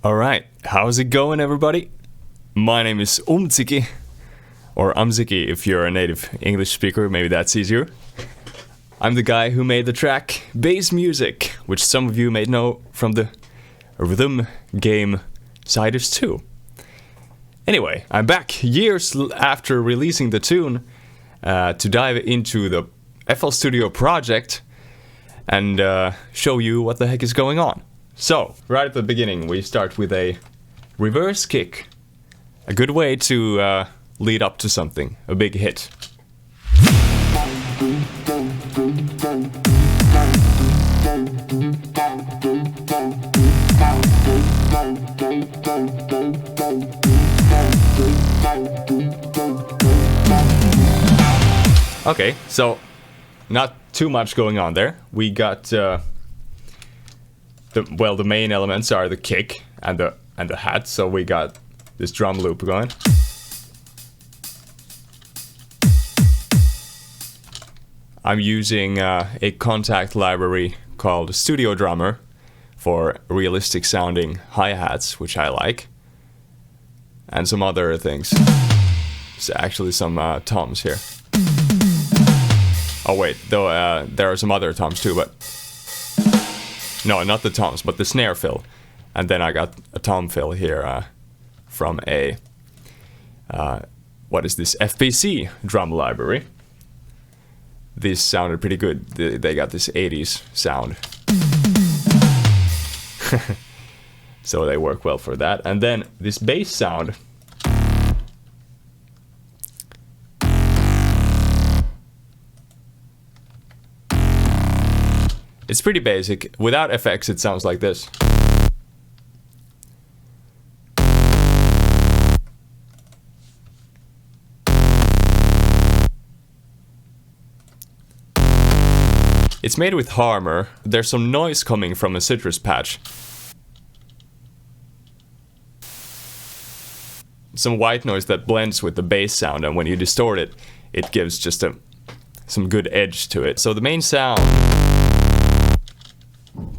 Alright, how's it going, everybody? My name is Umziky, or Umziky if you're a native English speaker, maybe that's easier. I'm the guy who made the track Bass Music, which some of you may know from the rhythm game Siders 2. Anyway, I'm back years after releasing the tune to dive into the FL Studio project and show you what the heck is going on. So, right at the beginning, we start with a reverse kick. A good way to lead up to something, a big hit. Okay, so not too much going on there. We got the main elements are the kick and the hat, so we got this drum loop going. I'm using a contact library called Studio Drummer for realistic sounding hi-hats, which I like, and some other things. There's actually some toms here. Oh wait, though there are some other toms too, but no, not the toms, but the snare fill. And then I got a tom fill here from a, what is this, FPC drum library. These sounded pretty good. They got this 80s sound. So they work well for that. And then this bass sound. It's pretty basic. Without effects, it sounds like this. It's made with Harmor. There's some noise coming from a citrus patch. Some white noise that blends with the bass sound, and when you distort it, it gives just some good edge to it. So the main sound,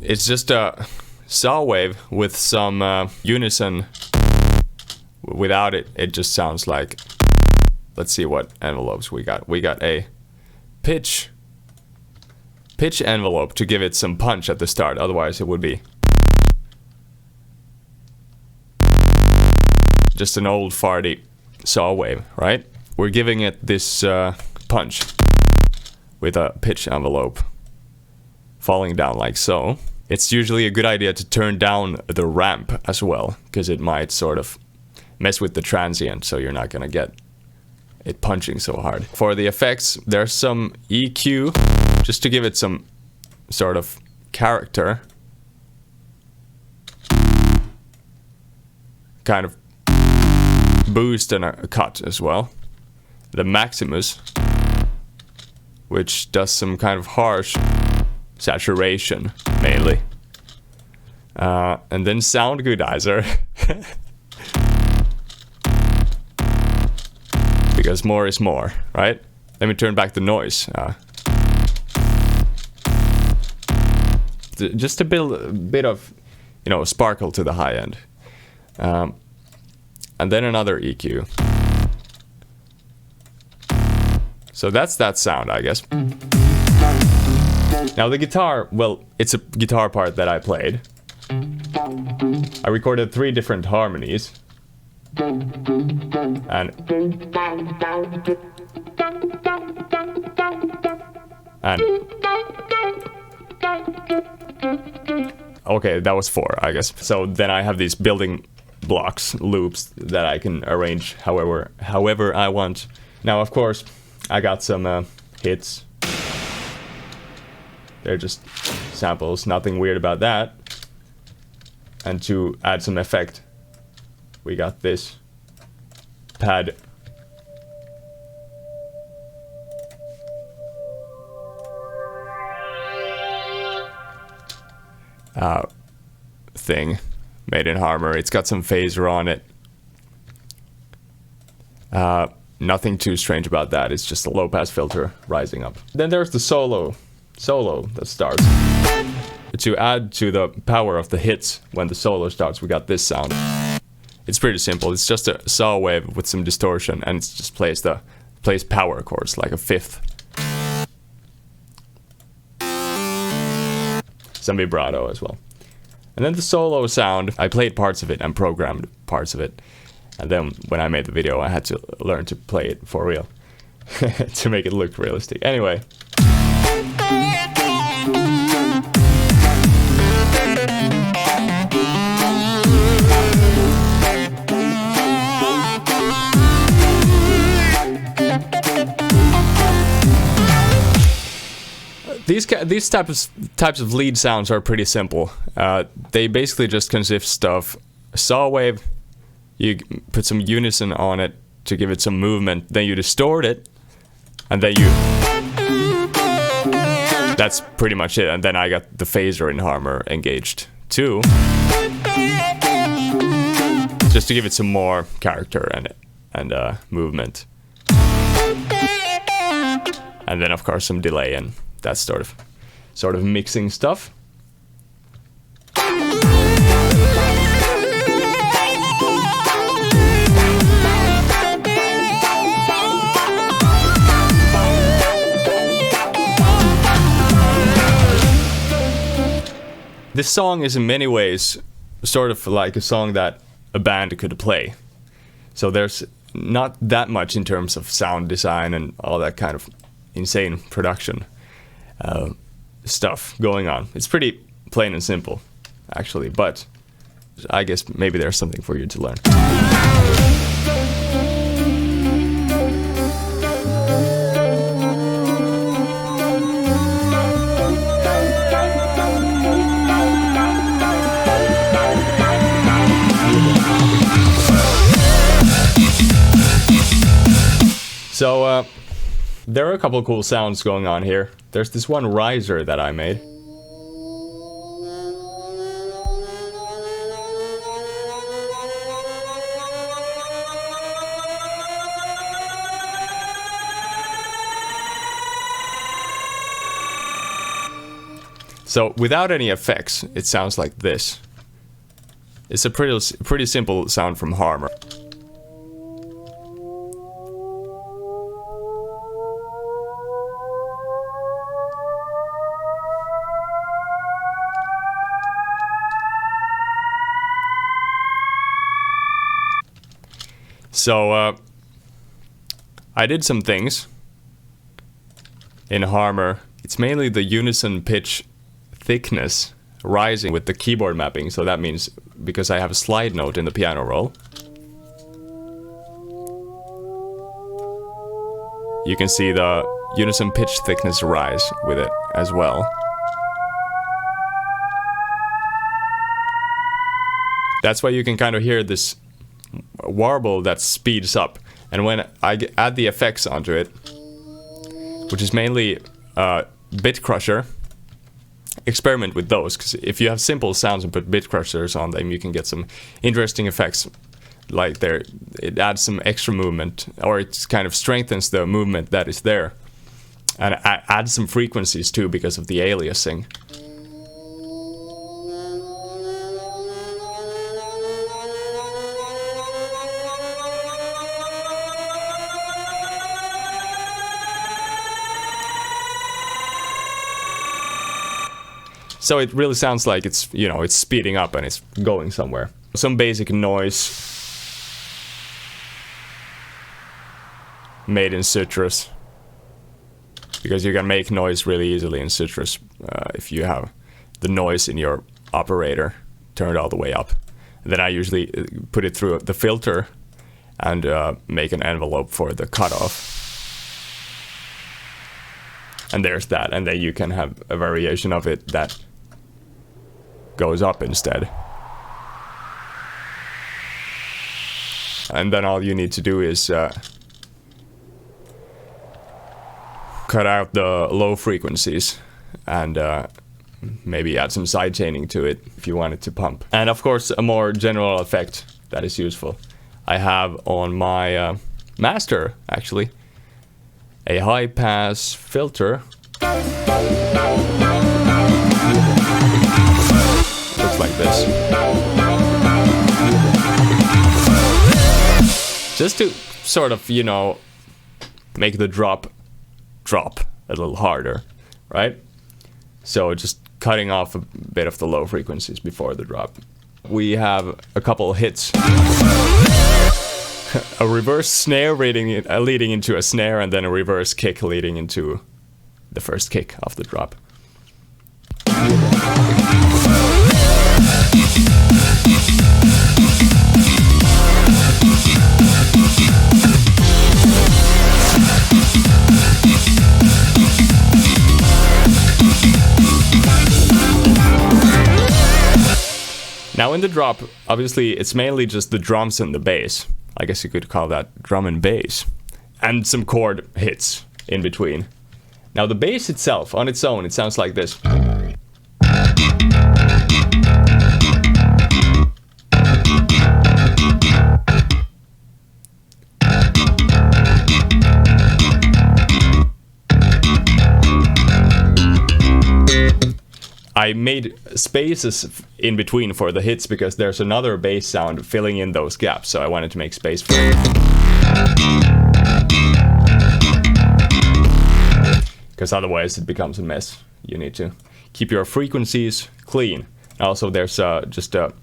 it's just a saw wave with some unison. Without it, it just sounds like, let's see what envelopes we got. We got a pitch envelope to give it some punch at the start, otherwise it would be just an old farty saw wave, right? We're giving it this punch with a pitch envelope falling down like so. It's usually a good idea to turn down the ramp as well, because it might sort of mess with the transient, so you're not gonna get it punching so hard. For the effects, there's some EQ, just to give it some sort of character. Kind of boost and a cut as well. The Maximus, which does some kind of harsh saturation, mainly. And then Sound Goodizer. Because more is more, right? Let me turn back the noise. Just to build a bit of, sparkle to the high end. And then another EQ. So that's that sound, I guess. Now the guitar, well, it's a guitar part that I played. I recorded 3 different harmonies. And okay, that was 4, I guess. So then I have these building blocks, loops, that I can arrange however I want. Now, of course, I got some hits. They're just samples, nothing weird about that. And to add some effect, we got this pad. Thing made in Harmor. It's got some phaser on it. Nothing too strange about that. It's just a low pass filter rising up. Then there's the solo that starts. to add to the power of the hits when the solo starts, we got this sound. It's pretty simple. It's just a saw wave with some distortion, and it just plays power chords like a fifth. Some vibrato as well. And then the solo sound, I played parts of it and programmed parts of it. And then when I made the video, I had to learn to play it for real to make it look realistic. Anyway. These types of lead sounds are pretty simple. They basically just consist of a saw wave. You put some unison on it to give it some movement. Then you distort it, and then that's pretty much it. And then I got the phaser enhancer engaged too, just to give it some more character and movement. And then of course some delay and that sort of mixing stuff. This song is in many ways sort of like a song that a band could play. So there's not that much in terms of sound design and all that kind of insane production stuff going on. It's pretty plain and simple, actually, but I guess maybe there's something for you to learn. So, there are a couple of cool sounds going on here. There's this one riser that I made. So, without any effects, it sounds like this. It's a pretty simple sound from Harmer. So, I did some things in Harmer. It's mainly the unison pitch thickness rising with the keyboard mapping. So that means because I have a slide note in the piano roll, you can see the unison pitch thickness rise with it as well. That's why you can kind of hear this warble that speeds up, and when I add the effects onto it, which is mainly bit crusher, experiment with those, because if you have simple sounds and put bit crushers on them, you can get some interesting effects. Like it adds some extra movement, or it kind of strengthens the movement that is there, and adds some frequencies too because of the aliasing. So it really sounds like it's, you know, it's speeding up and it's going somewhere. Some basic noise made in Citrus, because you can make noise really easily in Citrus if you have the noise in your operator turned all the way up. And then I usually put it through the filter and make an envelope for the cutoff. And there's that, and then you can have a variation of it that goes up instead. And then all you need to do is cut out the low frequencies and maybe add some sidechaining to it if you want it to pump. And of course, a more general effect that is useful. I have on my master, actually, a high pass filter. this. Just to sort of, you know, make the drop a little harder, right? So just cutting off a bit of the low frequencies before the drop. We have a couple hits. A reverse snare leading into a snare, and then a reverse kick leading into the first kick of the drop. Now in the drop, obviously it's mainly just the drums and the bass. I guess you could call that drum and bass. And some chord hits in between. Now the bass itself, on its own, it sounds like this. I made spaces in between for the hits because there's another bass sound filling in those gaps, so I wanted to make space for it. Because otherwise it becomes a mess. You need to keep your frequencies clean. Also, there's just a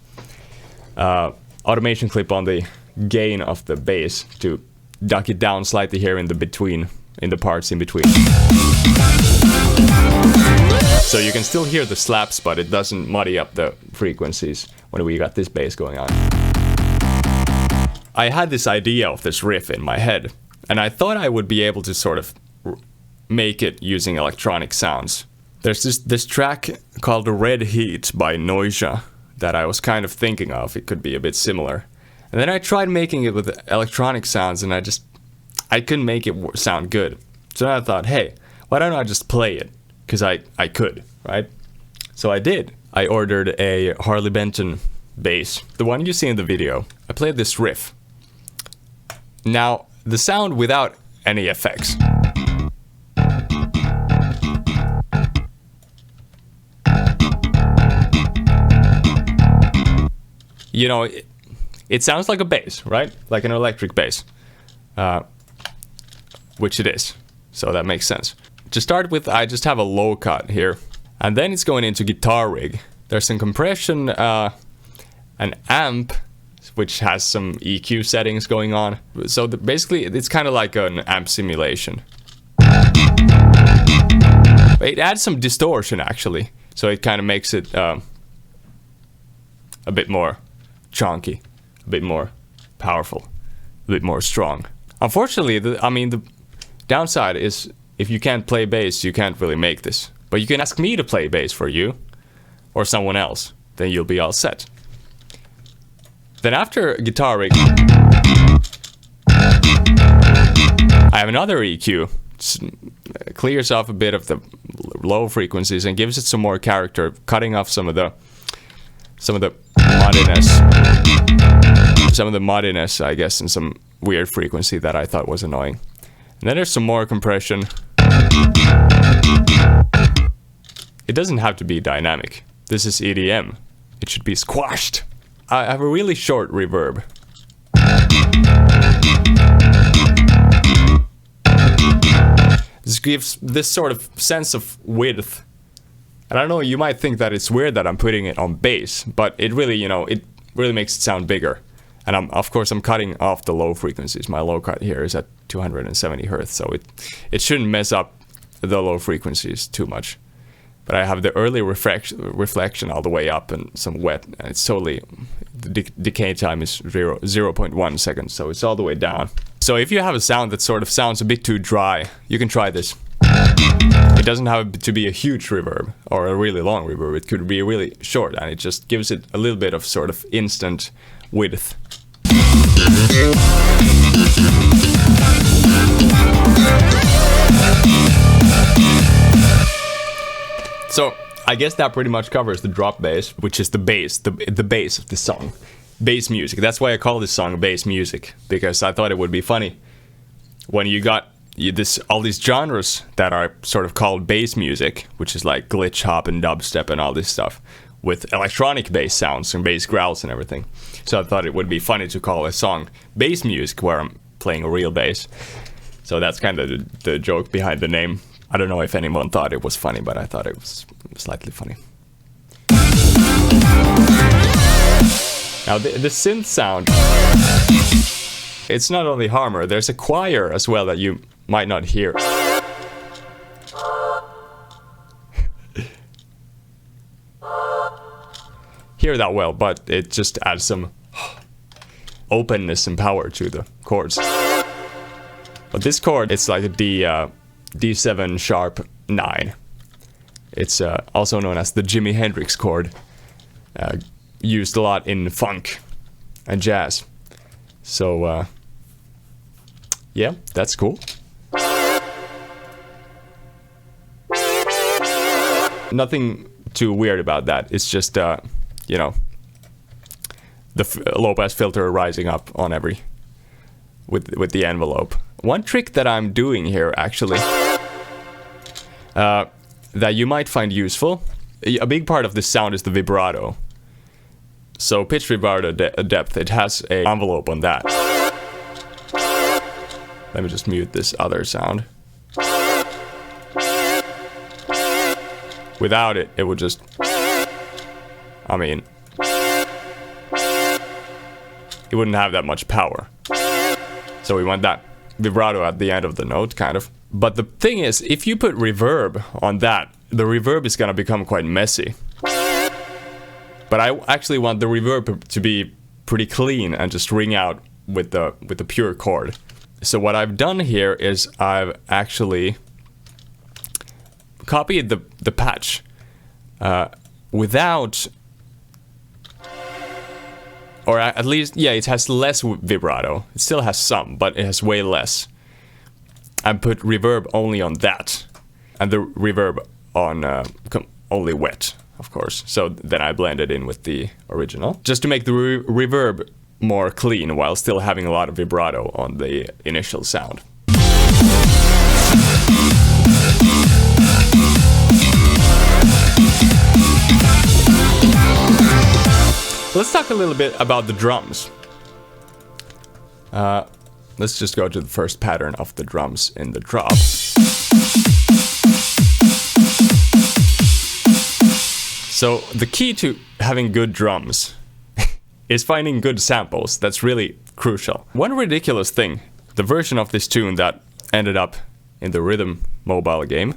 automation clip on the gain of the bass to duck it down slightly here in the parts in between. So you can still hear the slaps, but it doesn't muddy up the frequencies when we got this bass going on. I had this idea of this riff in my head, and I thought I would be able to sort of make it using electronic sounds. There's this track called Red Heat by Noisia that I was kind of thinking of. It could be a bit similar. And then I tried making it with electronic sounds, and I couldn't make it sound good. So I thought, hey, why don't I just play it? Because I could, right? So I did. I ordered a Harley Benton bass, the one you see in the video. I played this riff. Now, the sound without any effects. You know, it sounds like a bass, right? Like an electric bass. Which it is. So that makes sense. To start with, I just have a low cut here. And then it's going into guitar rig. There's some compression, an amp, which has some EQ settings going on. So basically, it's kind of like an amp simulation. It adds some distortion, actually. So it kind of makes it a bit more chunky, a bit more powerful, a bit more strong. Unfortunately, the downside is if you can't play bass, you can't really make this. But you can ask me to play bass for you, or someone else. Then you'll be all set. Then after guitar rig, I have another EQ. It clears off a bit of the low frequencies and gives it some more character, cutting off some of the muddiness, I guess, and some weird frequency that I thought was annoying. And then there's some more compression. It doesn't have to be dynamic. This is EDM. It should be squashed. I have a really short reverb. This gives this sort of sense of width. And I don't know, you might think that it's weird that I'm putting it on bass, but it really, it really makes it sound bigger. And of course I'm cutting off the low frequencies. My low cut here is at 270 Hertz, so it shouldn't mess up the low frequencies too much. But I have the early reflection all the way up and some wet, and it's totally, the decay time is 0.1 seconds, so it's all the way down. So if you have a sound that sort of sounds a bit too dry, you can try this. It doesn't have to be a huge reverb or a really long reverb. It could be really short, and it just gives it a little bit of sort of instant width. So I guess that pretty much covers the drop bass, which is the bass, the bass of the song. Bass music. That's why I call this song bass music, because I thought it would be funny when you got all these genres that are sort of called bass music, which is like glitch hop and dubstep and all this stuff. with electronic bass sounds and bass growls and everything. So I thought it would be funny to call a song bass music where I'm playing a real bass. So that's kind of the joke behind the name. I don't know if anyone thought it was funny, but I thought it was slightly funny. Now the synth sound, it's not only Harmer, there's a choir as well that you might not hear. Hear that well, but it just adds some openness and power to the chords. But this chord, it's like a D7 sharp 9. It's also known as the Jimi Hendrix chord, used a lot in funk and jazz. So yeah, that's cool. Nothing too weird about that. It's just you know, the low pass filter rising up on every with the envelope. One trick that I'm doing here actually that you might find useful, a big part of this sound is the vibrato. So pitch vibrato depth, it has a envelope on that. Let me just mute this other sound. Without it, it would just, I mean, it wouldn't have that much power. So we want that vibrato at the end of the note, kind of. But the thing is, if you put reverb on that, the reverb is gonna become quite messy. But I actually want the reverb to be pretty clean and just ring out with the pure chord. So what I've done here is I've actually copied the patch without, or at least, yeah, it has less vibrato. It still has some, but it has way less. I put reverb only on that, and the reverb on only wet, of course. So then I blend it in with the original, just to make the reverb more clean while still having a lot of vibrato on the initial sound. Let's talk a little bit about the drums. Let's just go to the first pattern of the drums in the drop. So the key to having good drums is finding good samples. That's really crucial. One ridiculous thing, the version of this tune that ended up in the Rhythm mobile game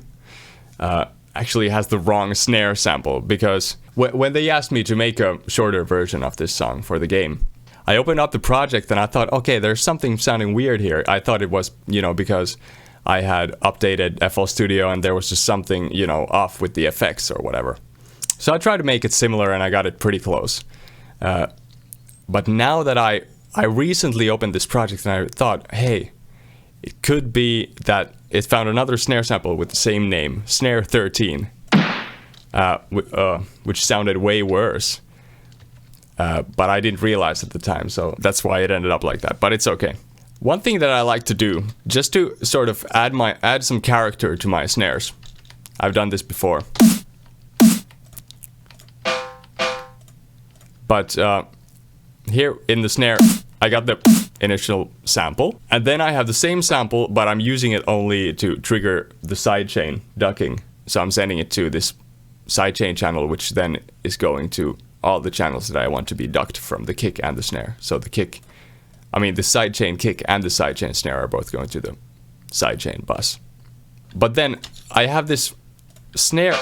actually has the wrong snare sample, because when they asked me to make a shorter version of this song for the game, I opened up the project and I thought, okay, there's something sounding weird here. I thought it was, you know, because I had updated FL Studio and there was just something, you know, off with the effects or whatever. So I tried to make it similar and I got it pretty close. But now that I recently opened this project and I thought, hey, it could be that it found another snare sample with the same name, Snare 13, which sounded way worse. But I didn't realize at the time, so that's why it ended up like that. But it's okay. One thing that I like to do, just to sort of add some character to my snares. I've done this before. But here in the snare, I got the initial sample, and then I have the same sample, but I'm using it only to trigger the sidechain ducking. So I'm sending it to this sidechain channel, which then is going to all the channels that I want to be ducked from the kick and the snare. So the kick, I mean the sidechain kick and the sidechain snare are both going to the sidechain bus. But then I have this snare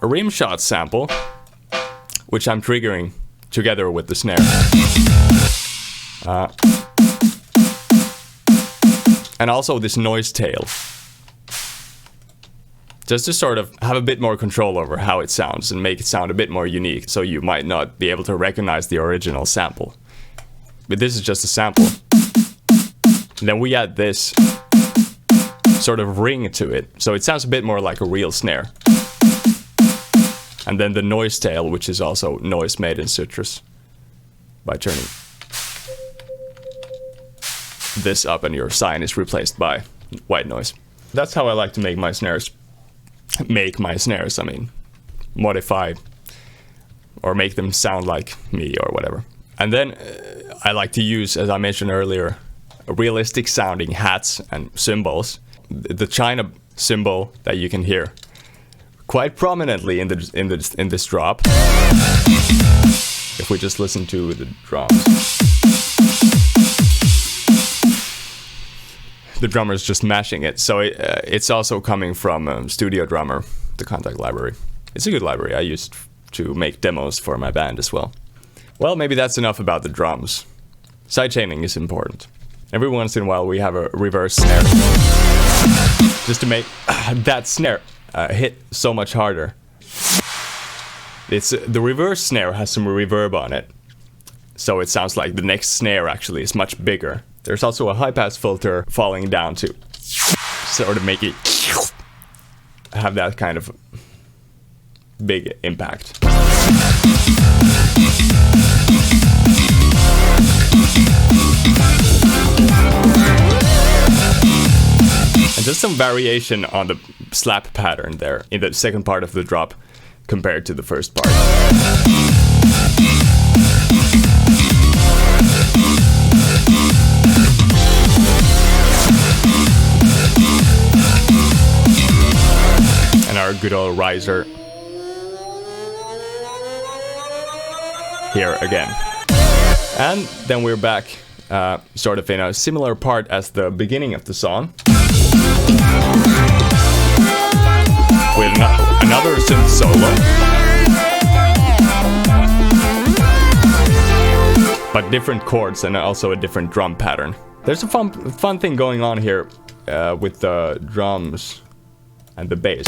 rim shot sample, which I'm triggering together with the snare. And also this noise tail. Just to sort of have a bit more control over how it sounds and make it sound a bit more unique, so you might not be able to recognize the original sample. But this is just a sample. And then we add this sort of ring to it, so it sounds a bit more like a real snare. And then the noise tail, which is also noise made in Citrus by turning this up, and your sine is replaced by white noise. That's how I like to make my snares. I mean, modify or make them sound like me or whatever. And then I like to use, as I mentioned earlier, realistic sounding hats and cymbals. The China cymbal that you can hear quite prominently in this drop. If we just listen to the drums, the drummer's just mashing it. So it's also coming from Studio Drummer, the Contact library. It's a good library. I use it to make demos for my band as well. Well, maybe that's enough about the drums. Sidechaining is important. Every once in a while we have a reverse snare, just to make that snare hit so much harder. The reverse snare has some reverb on it, so it sounds like the next snare actually is much bigger. There's also a high-pass filter falling down to sort of make it have that kind of big impact. And just some variation on the slap pattern there in the second part of the drop compared to the first part. And our good old riser here again. And then we're back sort of in a similar part as the beginning of the song, with another synth solo, but different chords and also a different drum pattern. There's a fun thing going on here with the drums and the bass.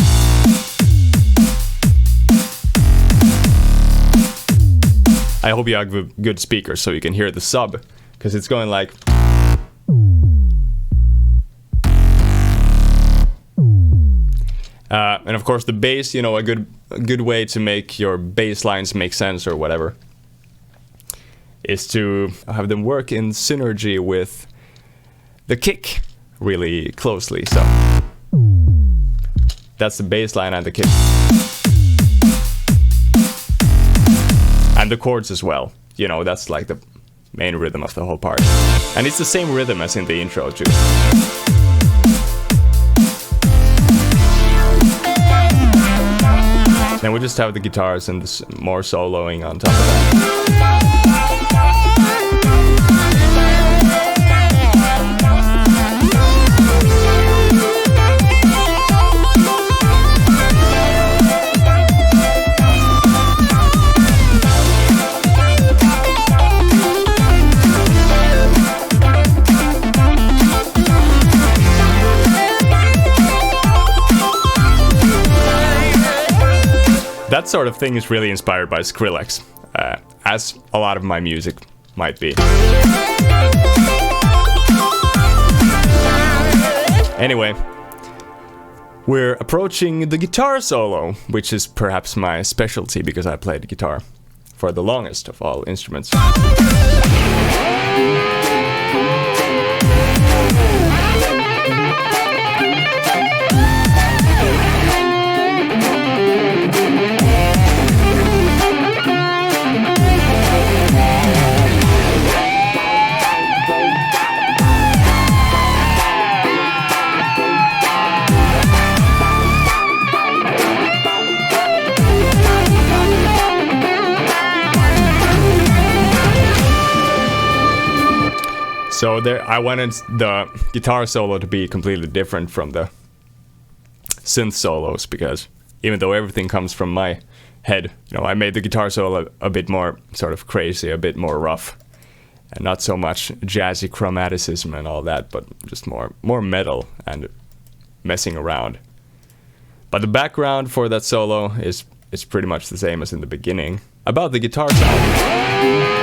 I hope you have good speakers so you can hear the sub, because it's going like... and of course the bass, you know, a good way to make your bass lines make sense or whatever is to have them work in synergy with the kick really closely. So that's the bass line and the kick. And the chords as well. You know, that's like the main rhythm of the whole part. And it's the same rhythm as in the intro too. Then we just have the guitars and this more soloing on top of that. That sort of thing is really inspired by Skrillex, as a lot of my music might be. Anyway, we're approaching the guitar solo, which is perhaps my specialty because I played guitar for the longest of all instruments. So there, I wanted the guitar solo to be completely different from the synth solos, because even though everything comes from my head, you know, I made the guitar solo a bit more sort of crazy, a bit more rough, and not so much jazzy chromaticism and all that, but just more metal and messing around. But the background for that solo is pretty much the same as in the beginning. About the guitar sound,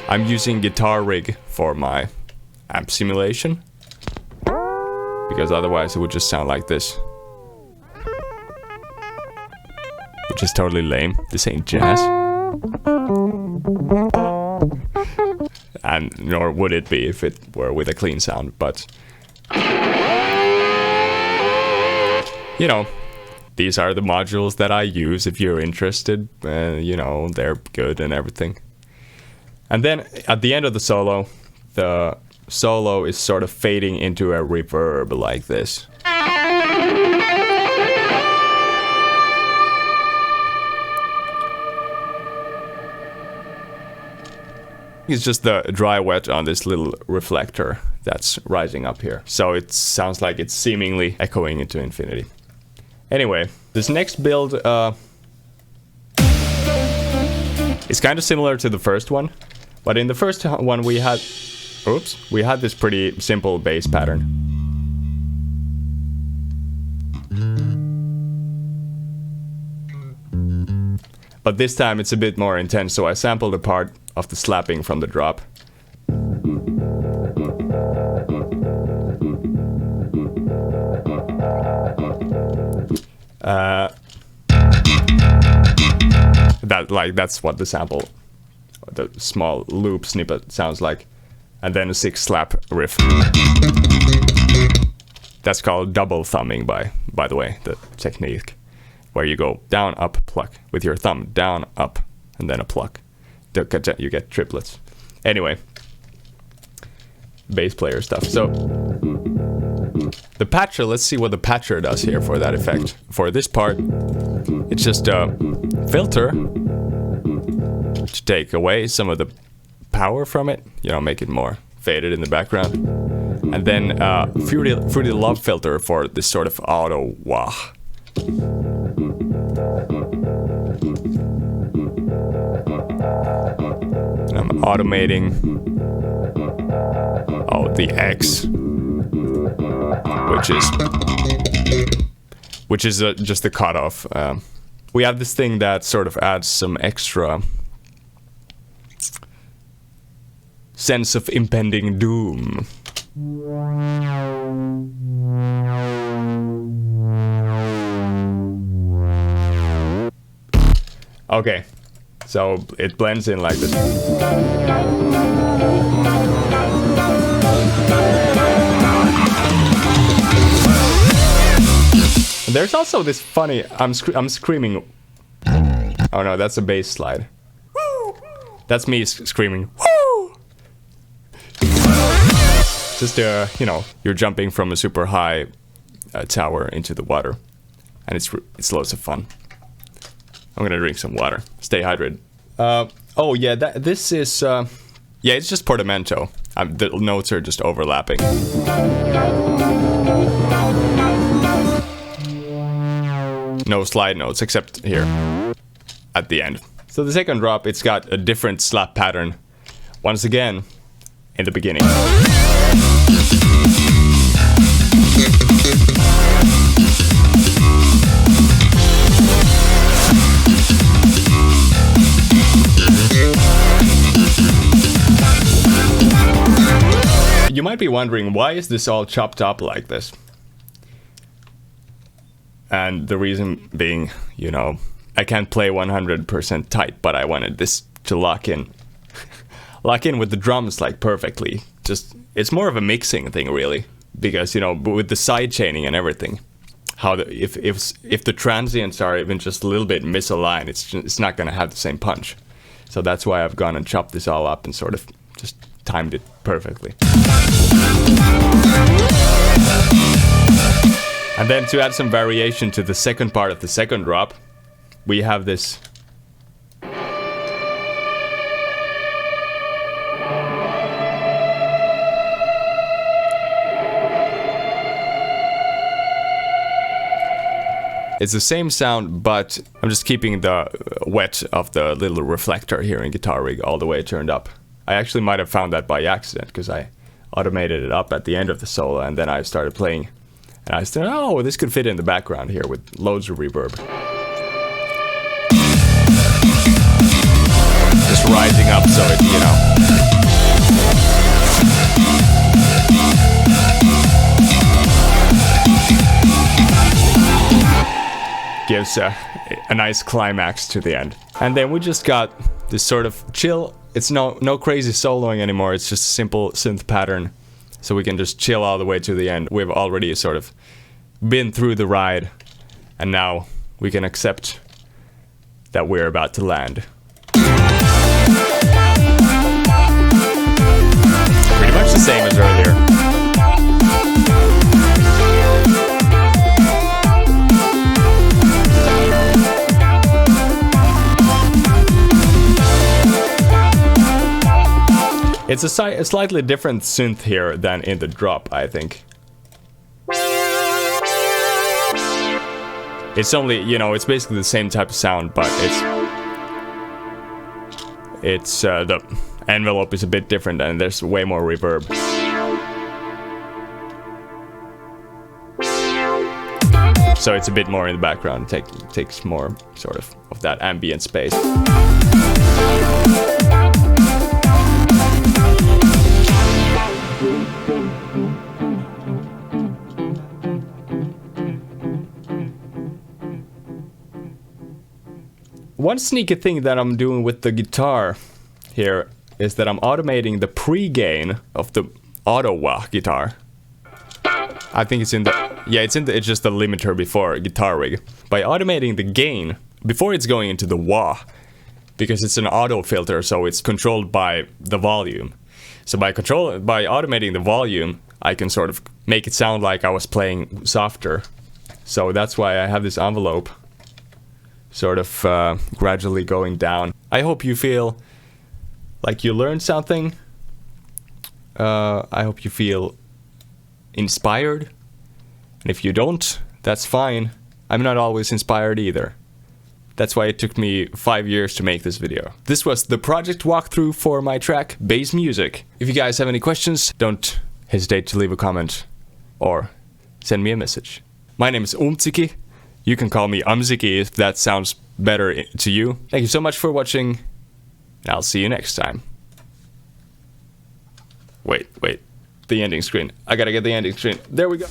I'm using Guitar Rig for my amp simulation, because otherwise it would just sound like this, which is totally lame. This ain't jazz. And nor would it be if it were with a clean sound, but you know, these are the modules that I use if you're interested. You know, they're good and everything. And then at the end of the solo is sort of fading into a reverb like this. It's just the dry wet on this little reflector that's rising up here. So it sounds like it's seemingly echoing into infinity. Anyway, this next build is kind of similar to the first one. But in the first one we had this pretty simple bass pattern. But this time it's a bit more intense, so I sampled a part of the slapping from the drop. That's what the sample, the small loop snippet sounds like. And then a 6 slap riff. That's called double thumbing by the way, the technique. Where you go down, up, pluck with your thumb, down, up, and then a pluck. You get triplets. Anyway, bass player stuff. So the patcher, let's see what the patcher does here for that effect. For this part, it's just a filter to take away some of the power from it, you know, make it more faded in the background. And then Fruity Love filter for this sort of auto wah. I'm automating the X, which is just the cutoff. We have this thing that sort of adds some extra sense of impending doom. Okay, so it blends in like this. There's also this funny, I'm screaming. Oh no, that's a bass slide. That's me screaming. Woo! Just you know, you're jumping from a super high tower into the water, and it's loads of fun. I'm gonna drink some water. Stay hydrated. Oh yeah, this is yeah, it's just portamento. The notes are just overlapping. No slide notes except here at the end. So the second drop, it's got a different slap pattern once again in the beginning. You might be wondering, why is this all chopped up like this? And the reason being, you know, I can't play 100% tight, but I wanted this to lock in with the drums like perfectly. Just, it's more of a mixing thing really, because, you know, with the side chaining and everything, how if the transients are even just a little bit misaligned, it's not gonna have the same punch. So that's why I've gone and chopped this all up and sort of just timed it perfectly. And then to add some variation to the second part of the second drop, we have this. It's the same sound, but I'm just keeping the wet of the little reflector here in Guitar Rig all the way turned up. I actually might have found that by accident, because I automated it up at the end of the solo, and then I started playing. And I said, oh, this could fit in the background here with loads of reverb. Just rising up so it, you know. Gives a nice climax to the end. And then we just got this sort of chill. It's no crazy soloing anymore. It's just a simple synth pattern. So we can just chill all the way to the end. We've already sort of been through the ride And now we can accept that we're about to land. Pretty much the same as earlier. It's a slightly different synth here than in the drop, I think. It's only, you know, it's basically the same type of sound, but it's the envelope is a bit different and there's way more reverb. So it's a bit more in the background, takes more sort of that ambient space. One sneaky thing that I'm doing with the guitar here is that I'm automating the pre-gain of the auto wah guitar. I think it's in the, yeah, it's just the limiter before guitar rig. By automating the gain before it's going into the wah, because it's an auto filter, so it's controlled by the volume. So by automating the volume, I can sort of make it sound like I was playing softer. So that's why I have this envelope sort of gradually going down. I hope you feel like you learned something. I hope you feel inspired. And if you don't, that's fine. I'm not always inspired either. That's why it took me 5 years to make this video. This was the project walkthrough for my track, Bass Music. If you guys have any questions, don't hesitate to leave a comment or send me a message. My name is Umziky. You can call me Umziky if that sounds better to you. Thank you so much for watching, and I'll see you next time. Wait, the ending screen. I gotta get the ending screen. There we go.